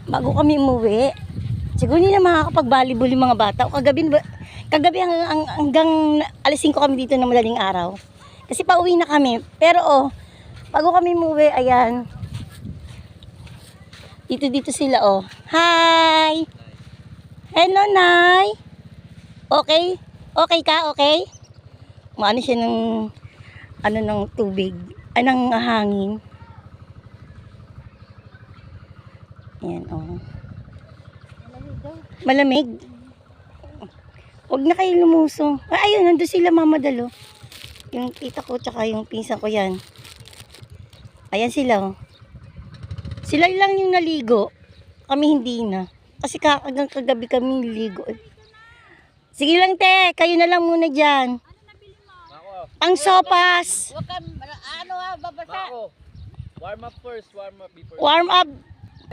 bago kami umuwi. Siguro hindi na makakapag-volleyball yung mga bata. Kagabi hanggang alas 5 kami dito na madaling araw. Kasi pauwi na kami. Pero bago kami umuwi, ayan. Dito sila Hi! Hello, Nay! Okay? Okay ka? Okay? Maano siya ng tubig. Ng hangin. Ayan, Malamig. Huwag na kayo lumusong. Ayun, nandun sila mamadalo. Yung tita ko, tsaka yung pinsan ko yan. Ayan sila, Sila lang yung naligo. Kami hindi na. Kasi hanggang kagabi kami niligo. Sige lang, te. Kayo na lang muna dyan. Ang sopas. Huwag ka, babasa. Warm up first, warm up before. Warm up.